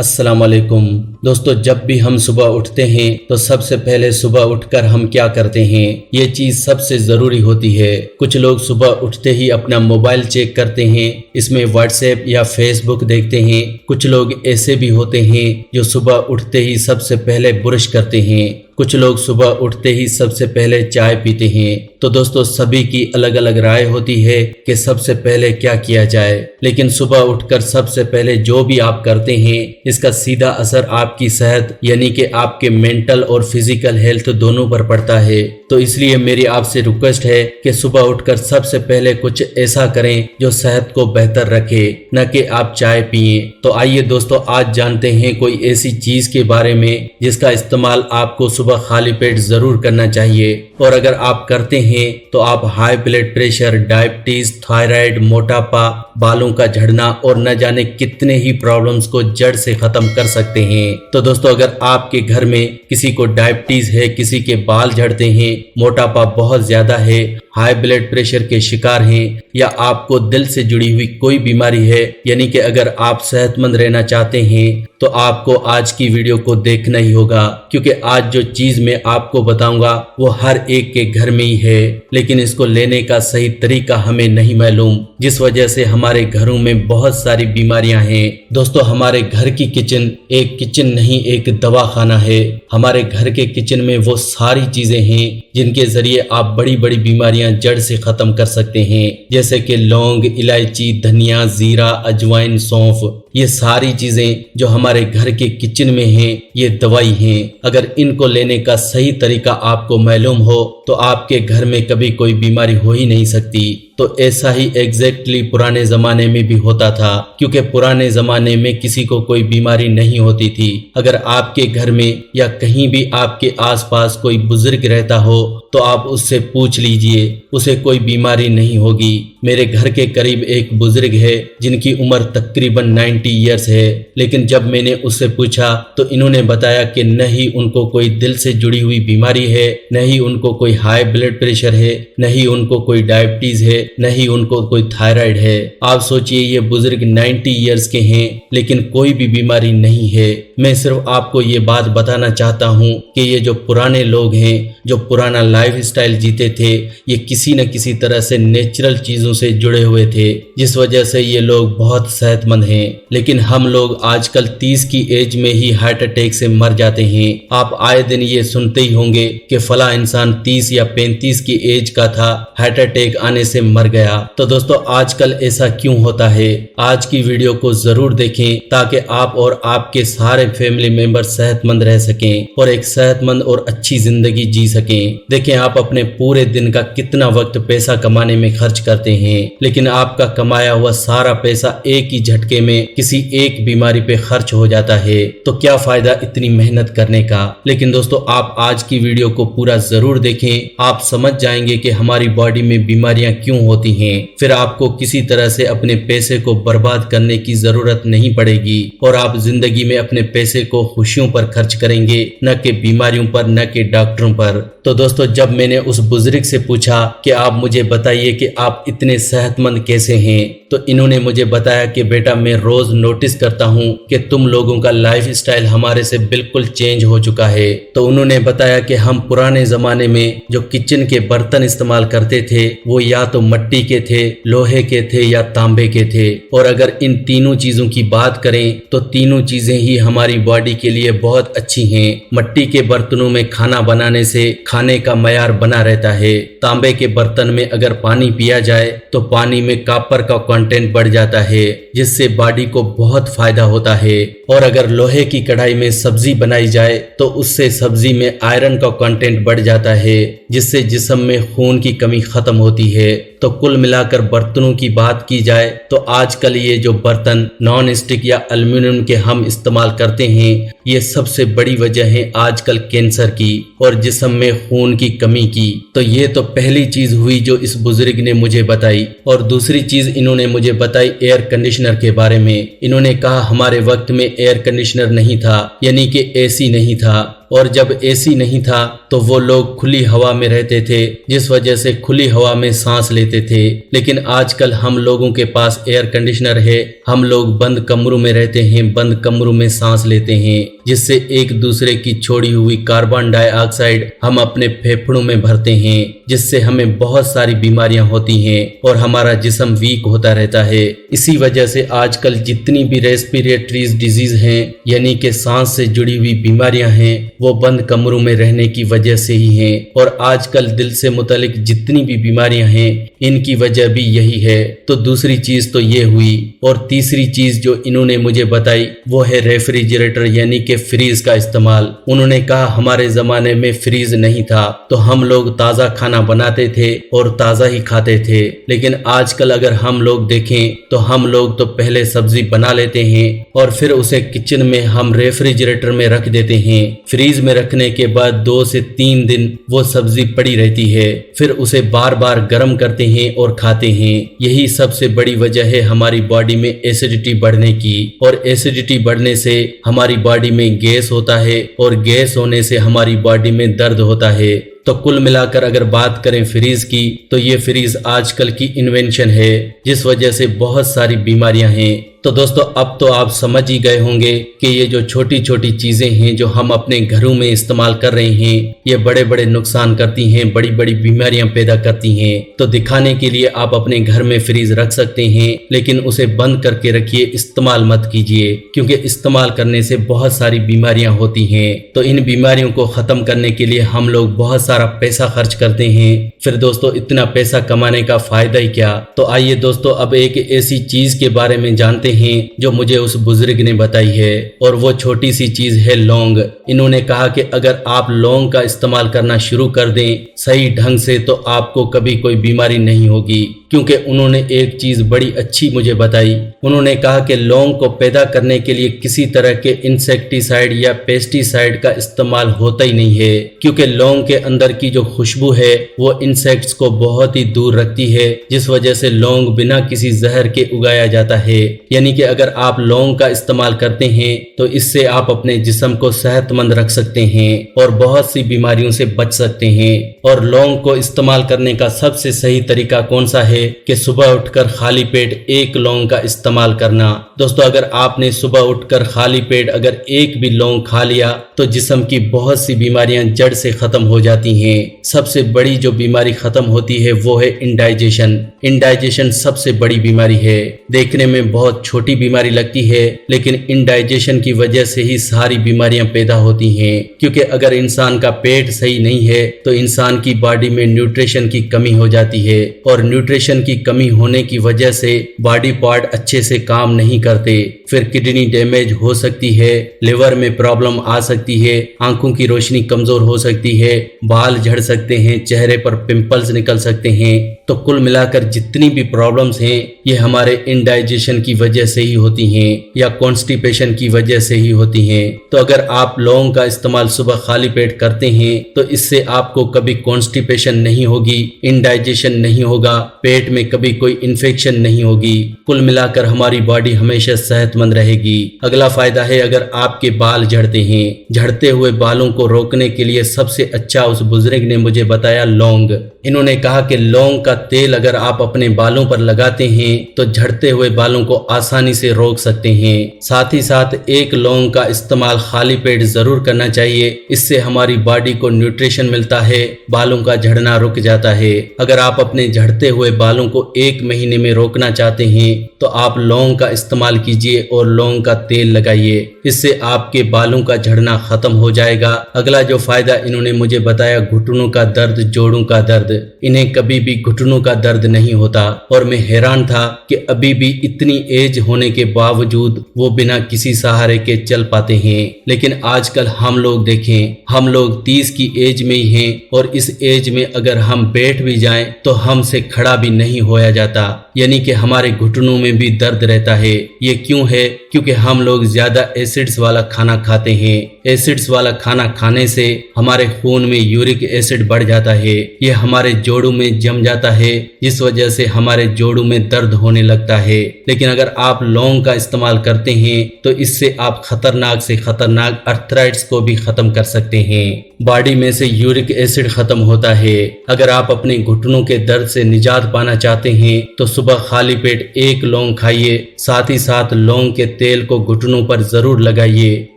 अस्सलाम वालेकुम दोस्तों, जब भी हम सुबह उठते हैं तो सबसे पहले सुबह उठकर हम क्या करते हैं, ये चीज सबसे जरूरी होती है। कुछ लोग सुबह उठते ही अपना मोबाइल चेक करते हैं, इसमें व्हाट्सएप या फेसबुक देखते हैं। कुछ लोग ऐसे भी होते हैं जो सुबह उठते ही सबसे पहले ब्रश करते हैं। कुछ लोग सुबह उठते ही सबसे पहले चाय पीते हैं। तो दोस्तों, सभी की अलग अलग राय होती है कि सबसे पहले क्या किया जाए, लेकिन सुबह उठकर सबसे पहले जो भी आप करते हैं इसका सीधा असर आपकी सेहत यानी कि आपके मेंटल और फिजिकल हेल्थ दोनों पर पड़ता है। तो इसलिए मेरी आपसे रिक्वेस्ट है कि सुबह उठकर सबसे पहले कुछ ऐसा करें जो सेहत को बेहतर रखे, न कि आप चाय पिए। तो आइए दोस्तों, आज जानते हैं कोई ऐसी चीज के बारे में जिसका इस्तेमाल आपको सुबह खाली पेट जरूर करना चाहिए, और अगर आप करते हैं तो आप high blood pressure, diabetes, thyroid, मोटापा, बालों का झड़ना और न जाने कितने ही प्रॉब्लम्स को जड़ से खत्म कर सकते हैं। तो दोस्तों, अगर आपके घर में किसी को डायबिटीज है, किसी के बाल झड़ते हैं, मोटापा बहुत ज्यादा है, हाई ब्लड प्रेशर के शिकार हैं, या आपको दिल से जुड़ी हुई कोई बीमारी है, यानी कि अगर आप सेहतमंद रहना चाहते हैं तो आपको आज की वीडियो को देखना ही होगा, क्योंकि आज जो चीज मैं आपको बताऊंगा वो हर एक के घर में ही है, लेकिन इसको लेने का सही तरीका हमें नहीं मालूम, जिस वजह से हमारे घरों में बहुत सारी बीमारियां हैं। दोस्तों, हमारे घर की किचन एक किचन नहीं, एक दवाखाना है। हमारे घर के किचन में वो सारी चीजें हैं जिनके जरिए आप बड़ी बड़ी बीमारियां जड़ से खत्म कर सकते हैं, जैसे कि लौंग, इलायची, धनिया, जीरा, अजवाइन, सौंफ। ये सारी चीजें जो हमारे घर के किचन में हैं, ये दवाई हैं। अगर इनको लेने का सही तरीका आपको मालूम हो तो आपके घर में कभी कोई बीमारी हो ही नहीं सकती। तो ऐसा ही एग्जैक्टली पुराने जमाने में भी होता था, क्योंकि पुराने जमाने में किसी को कोई बीमारी नहीं होती थी। अगर आपके घर में या कहीं भी आपके आसपास कोई बुजुर्ग रहता हो तो आप उससे पूछ लीजिए, उसे कोई बीमारी नहीं होगी। मेरे घर के करीब एक बुजुर्ग है जिनकी उम्र तकरीबन 90 इयर्स है, लेकिन जब मैंने उससे पूछा तो इन्होंने बताया कि न ही उनको कोई दिल से जुड़ी हुई बीमारी है, न ही उनको कोई हाई ब्लड प्रेशर है, न ही उनको कोई डायबिटीज है, न ही उनको कोई थायराइड है। आप सोचिए, ये बुजुर्ग 90 इयर्स के हैं लेकिन कोई भी बीमारी नहीं है। मैं सिर्फ आपको ये बात बताना चाहता हूँ कि ये जो पुराने लोग हैं, जो पुराना लाइफ स्टाइल जीते थे, ये किसी न किसी तरह से नेचुरल चीजों से जुड़े हुए थे, जिस वजह से ये लोग बहुत सेहतमंद हैं। लेकिन हम लोग आजकल 30 की एज में ही हार्ट अटैक से मर जाते हैं। आप आए दिन ये सुनते ही होंगे कि फला इंसान 30 या 35 की एज का था, हार्ट अटैक आने से मर गया। तो दोस्तों, आजकल ऐसा क्यों होता है? आज की वीडियो को जरूर देखें ताकि आप और आपके सारे फैमिली मेंबर सेहतमंद रह सकें और एक सेहतमंद और अच्छी जिंदगी जी सकें। देखें, आप अपने पूरे दिन का कितना वक्त पैसा कमाने में खर्च करते हैं, लेकिन आपका कमाया हुआ सारा पैसा एक ही झटके में किसी एक बीमारी पे खर्च हो जाता है। तो क्या फायदा इतनी मेहनत करने का? लेकिन दोस्तों, आप आज की वीडियो को पूरा जरूर देखें, आप समझ जाएंगे कि हमारी बॉडी में बीमारियां क्यों होती हैं। फिर आपको किसी तरह से अपने पैसे को बर्बाद करने की जरूरत नहीं पड़ेगी और आप जिंदगी में अपने पैसे को खुशियों पर खर्च करेंगे, न कि बीमारियों पर, न कि डॉक्टरों पर। तो दोस्तों, जब मैंने उस बुजुर्ग से पूछा कि आप मुझे बताइए कि आप इतने सेहतमंद कैसे हैं, तो इन्होंने मुझे बताया कि बेटा, मैं रोज नोटिस करता हूँ कि तुम लोगों का लाइफ स्टाइल हमारे से बिल्कुल चेंज हो चुका है। तो उन्होंने बताया कि हम पुराने जमाने में जो किचन के बर्तन इस्तेमाल करते थे वो या तो मिट्टी के थे, लोहे के थे या तांबे के थे, और अगर इन तीनों चीजों की बात करें तो तीनों चीजें ही हमारी बॉडी के लिए बहुत अच्छी हैं। मिट्टी के बर्तनों में खाना बनाने से खाने का मयार बना रहता है। तांबे के बर्तन में अगर पानी पिया जाए तो पानी में कॉपर का कंटेंट बढ़ जाता है, जिससे बॉडी को बहुत फायदा होता है। और अगर लोहे की कढ़ाई में सब्जी बनाई जाए तो उससे सब्जी में आयरन का कंटेंट बढ़ जाता है, जिससे जिस्म में खून की कमी खत्म होती है। तो कुल मिलाकर बर्तनों की बात की जाए तो आजकल ये जो बर्तन नॉन स्टिक या एल्युमिनियम के हम इस्तेमाल करते हैं, ये सबसे बड़ी वजह है आजकल कैंसर की और जिस्म में खून की कमी की। तो ये तो पहली चीज हुई जो इस बुजुर्ग ने मुझे बताई। और दूसरी चीज इन्होंने मुझे बताई एयर कंडीशनर के बारे में। इन्होंने कहा हमारे वक्त में एयर कंडीशनर नहीं था, यानी कि एसी नहीं था, और जब एसी नहीं था तो वो लोग खुली हवा में रहते थे, जिस वजह से खुली हवा में सांस लेते थे। लेकिन आजकल हम लोगों के पास एयर कंडीशनर है, हम लोग बंद कमरों में रहते हैं, बंद कमरों में सांस लेते हैं, जिससे एक दूसरे की छोड़ी हुई कार्बन डाइऑक्साइड हम अपने फेफड़ों में भरते हैं, जिससे हमें बहुत सारी बीमारियां होती हैं और हमारा जिस्म वीक होता रहता है। इसी वजह से आजकल जितनी भी रेस्पिरेटरी डिजीज हैं, यानी कि सांस से जुड़ी हुई बीमारियां हैं, वो बंद कमरों में रहने की वजह से ही हैं। और आजकल दिल से मुतालिक जितनी भी बीमारियां हैं, इनकी वजह भी यही है। तो दूसरी चीज तो ये हुई। और तीसरी चीज जो इन्होंने मुझे बताई वो है रेफ्रिजरेटर यानी कि फ्रीज का इस्तेमाल। उन्होंने कहा हमारे जमाने में फ्रीज नहीं था तो हम लोग ताजा खाना बनाते थे और ताजा ही खाते थे। लेकिन आजकल अगर हम लोग देखें तो हम लोग तो पहले सब्जी बना लेते हैं और फिर उसे किचन में हम रेफ्रिजरेटर में रख देते हैं। फ्रीज में रखने के बाद 2 से 3 दिन वो सब्जी पड़ी रहती है, फिर उसे बार बार गर्म करते हैं और खाते हैं। यही सबसे बड़ी वजह है हमारी बॉडी में एसिडिटी बढ़ने की। और एसिडिटी बढ़ने से हमारी बॉडी में गैस होता है और गैस होने से हमारी बॉडी में दर्द होता है। तो कुल मिलाकर अगर बात करें फ्रीज की तो ये फ्रीज आजकल की इन्वेंशन है, जिस वजह से बहुत सारी बीमारियां हैं। तो दोस्तों अब तो आप समझ ही गए होंगे कि ये जो छोटी छोटी चीजें हैं जो हम अपने घरों में इस्तेमाल कर रहे हैं, ये बड़े बड़े नुकसान करती हैं, बड़ी बड़ी बीमारियां पैदा करती हैं। तो दिखाने के लिए आप अपने घर में फ्रीज रख सकते हैं, लेकिन उसे बंद करके रखिए, इस्तेमाल मत कीजिए, क्योंकि इस्तेमाल करने से बहुत सारी बीमारियां होती हैं। तो इन बीमारियों को खत्म करने के लिए हम लोग बहुत सारा पैसा खर्च करते हैं। फिर दोस्तों इतना पैसा कमाने का फायदा ही क्या। तो आइए दोस्तों अब एक ऐसी चीज के बारे में जानते हैं जो मुझे उस बुजुर्ग ने बताई है, और वो छोटी सी चीज है लौंग। इन्होंने कहा कि अगर आप लौंग का इस्तेमाल करना शुरू कर दें सही ढंग से तो आपको कभी कोई बीमारी नहीं होगी। क्योंकि उन्होंने एक चीज बड़ी अच्छी मुझे बताई। उन्होंने कहा कि लौंग को पैदा करने के लिए किसी तरह के इंसेक्टिसाइड या पेस्टिसाइड का इस्तेमाल होता ही नहीं है, क्योंकि लौंग के अंदर की जो खुशबू है वो इंसेक्ट्स को बहुत ही दूर रखती है, जिस वजह से लौंग बिना किसी जहर के उगाया जाता है। यानी कि अगर आप लौंग का इस्तेमाल करते हैं तो इससे आप अपने जिस्म को सेहतमंद रख सकते हैं और बहुत सी बीमारियों से बच सकते हैं। और लौंग को इस्तेमाल करने का सबसे सही तरीका कौन सा है कि सुबह उठकर खाली पेट 1 लौंग का इस्तेमाल करना। दोस्तों अगर आपने सुबह उठकर खाली पेट अगर 1 भी लौंग खा लिया तो जिस्म की बहुत सी बीमारियां जड़ से खत्म हो जाती हैं। सबसे बड़ी जो बीमारी खत्म होती है वो है इंडाइजेशन। इंडाइजेशन सबसे बड़ी बीमारी है। देखने में बहुत छोटी बीमारी लगती है, लेकिन इंडाइजेशन की वजह से ही सारी बीमारियां पैदा होती हैं। क्योंकि अगर इंसान का पेट सही नहीं है तो इंसान की बॉडी में न्यूट्रिशन की कमी हो जाती है, और न्यूट्रिशन की कमी होने की वजह से बॉडी पार्ट अच्छे से काम नहीं करते। फिर किडनी डैमेज हो सकती है, लिवर में प्रॉब्लम आ सकती है, आंखों की रोशनी कमजोर हो सकती है, बाल झड़ सकते हैं, चेहरे पर पिंपल्स निकल सकते हैं। तो कुल मिलाकर जितनी भी प्रॉब्लम्स हैं ये हमारे इंडाइजेशन की वजह से ही होती हैं या कॉन्स्टिपेशन की वजह से ही होती हैं। तो अगर आप लौंग का इस्तेमाल सुबह खाली पेट करते हैं तो इससे आपको कभी कॉन्स्टिपेशन नहीं होगी, इंडाइजेशन नहीं होगा, पेट में कभी कोई इन्फेक्शन नहीं होगी। कुल मिलाकर हमारी बॉडी हमेशा सेहतमंद रहेगी। अगला फायदा है अगर आपके बाल झड़ते हैं, झड़ते हुए बालों को रोकने के लिए सबसे अच्छा उस बुजुर्ग ने मुझे बताया लौंग। इन्होंने कहा कि लौंग का तेल अगर आप अपने बालों पर लगाते हैं तो झड़ते हुए बालों को आसानी से रोक सकते हैं। साथ ही साथ 1 लौंग का इस्तेमाल खाली पेट जरूर करना चाहिए, इससे हमारी बॉडी को न्यूट्रिशन मिलता है, बालों का झड़ना रुक जाता है। अगर आप अपने झड़ते हुए बालों को 1 महीने में रोकना चाहते हैं तो आप लौंग का इस्तेमाल कीजिए और लौंग का तेल लगाइए, इससे आपके बालों का झड़ना खत्म हो जाएगा। अगला जो फायदा इन्होंने मुझे बताया घुटनों का दर्द, जोड़ों का दर्द। दर्द, इन्हें कभी भी घुटनों का दर्द नहीं होता। और मैं हैरान था कि अभी भी इतनी एज होने के बावजूद वो बिना किसी सहारे के चल पाते हैं। लेकिन आजकल हम लोग देखें, हम लोग 30 की एज में ही हैं और इस एज में अगर हम बैठ भी जाएं तो हमसे खड़ा भी नहीं होया जाता, यानी कि हमारे घुटनों में भी दर्द रहता है। ये क्यों है? क्योंकि हम लोग ज्यादा एसिड्स वाला खाना खाते हैं। एसिड्स वाला खाना खाने से हमारे खून में यूरिक एसिड बढ़ जाता है, ये हमारे जोड़ों में जम जाता है, जिस वजह से हमारे जोड़ों में दर्द होने लगता है। लेकिन अगर आप लौंग का इस्तेमाल करते हैं तो इससे आप खतरनाक से खतरनाक अर्थराइट्स को भी खत्म कर सकते हैं। बॉडी में से यूरिक एसिड खत्म होता है। अगर आप अपने घुटनों के दर्द से निजात पाना चाहते हैं तो सुबह खाली पेट 1 लौंग खाइए, साथ ही साथ लौंग के तेल को घुटनों पर जरूर लगाइए।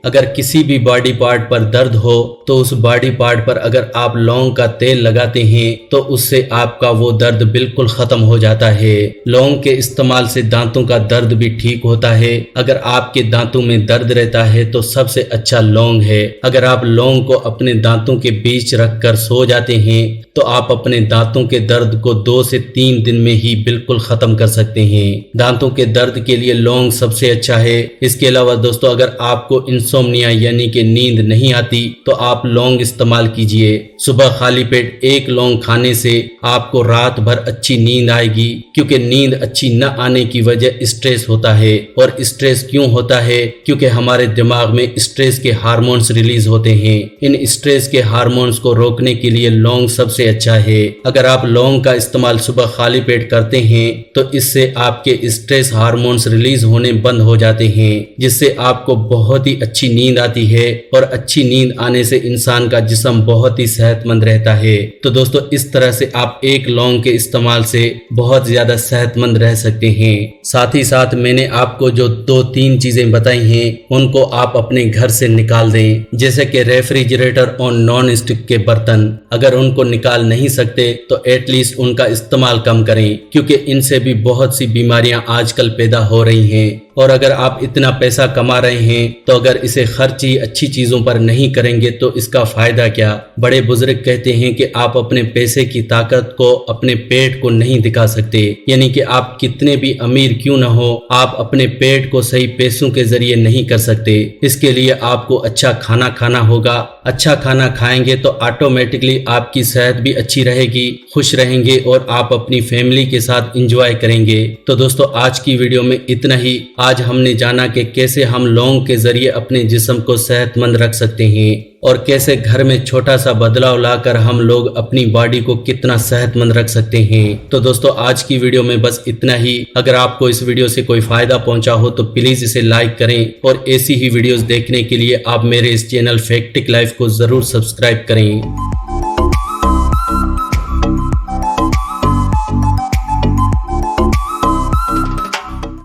अगर किसी भी बॉडी पार्ट पर दर्द हो तो उस बॉडी पार्ट पर अगर आप लौंग का तेल लगाते हैं तो उससे आपका वो दर्द बिल्कुल खत्म हो जाता है। लौंग के इस्तेमाल से दांतों का दर्द भी ठीक होता है। अगर आपके दांतों में दर्द रहता है तो सबसे अच्छा लौंग है। अगर आप लौंग को अपने दांतों के बीच रखकर सो जाते हैं तो आप अपने दांतों के दर्द को 2 से 3 दिन में ही बिल्कुल खत्म कर सकते हैं। दांतों के दर्द के लिए लौंग सबसे अच्छा है। इसके अलावा दोस्तों, अगर आपको इंसोम्निया यानी कि नींद नहीं आती तो आप लौंग इस्तेमाल कीजिए। सुबह खाली पेट 1 लौंग खाने से आपको रात भर अच्छी नींद आएगी, क्योंकि नींद अच्छी न आने की वजह स्ट्रेस होता है। और स्ट्रेस क्यों होता है? क्योंकि हमारे दिमाग में स्ट्रेस के हार्मोन्स रिलीज होते हैं। इन स्ट्रेस के हार्मोन्स को रोकने के लिए लौंग सबसे अच्छा है। अगर आप लौंग का इस्तेमाल सुबह खाली पेट करते हैं तो इससे आपके स्ट्रेस हार्मोन्स रिलीज होने बंद हो जाते हैं, जिससे आपको बहुत ही अच्छी नींद आती है। और अच्छी नींद आने से इंसान का जिस्म बहुत ही सेहतमंद रहता है। तो दोस्तों, इस तरह से आप 1 लौंग के इस्तेमाल से बहुत ज्यादा सेहतमंद रह सकते हैं। साथ ही साथ मैंने आपको जो 2-3 चीजें बताई हैं उनको आप अपने घर से निकाल दें, जैसे कि रेफ्रिजरेटर और नॉन स्टिक के बर्तन। अगर उनको निकाल नहीं सकते तो एटलीस्ट उनका इस्तेमाल कम करें, क्योंकि इनसे भी बहुत सी बीमारियां आजकल पैदा हो रही हैं। और अगर आप इतना पैसा कमा रहे हैं तो अगर इसे खर्च ही अच्छी चीजों पर नहीं करेंगे तो इसका फायदा क्या? बड़े बुजुर्ग कहते हैं कि आप अपने पैसे की ताकत को अपने पेट को नहीं दिखा सकते, यानी कि आप कितने भी अमीर क्यों न हो, आप अपने पेट को सही पैसों के जरिए नहीं कर सकते। इसके लिए आपको अच्छा खाना खाना होगा। अच्छा खाना खाएंगे तो ऑटोमेटिकली आपकी सेहत भी अच्छी रहेगी, खुश रहेंगे और आप अपनी फैमिली के साथ एंजॉय करेंगे। तो दोस्तों, आज की वीडियो में इतना ही। आज हमने जाना कि कैसे हम लौंग के जरिए अपने जिस्म को सेहतमंद रख सकते हैं और कैसे घर में छोटा सा बदलाव लाकर हम लोग अपनी बॉडी को कितना सेहतमंद रख सकते हैं। तो दोस्तों, आज की वीडियो में बस इतना ही। अगर आपको इस वीडियो से कोई फायदा पहुंचा हो तो प्लीज इसे लाइक करें और ऐसी ही वीडियोस देखने के लिए आप मेरे इस चैनल फैक्टिक लाइफ को जरूर सब्सक्राइब करें।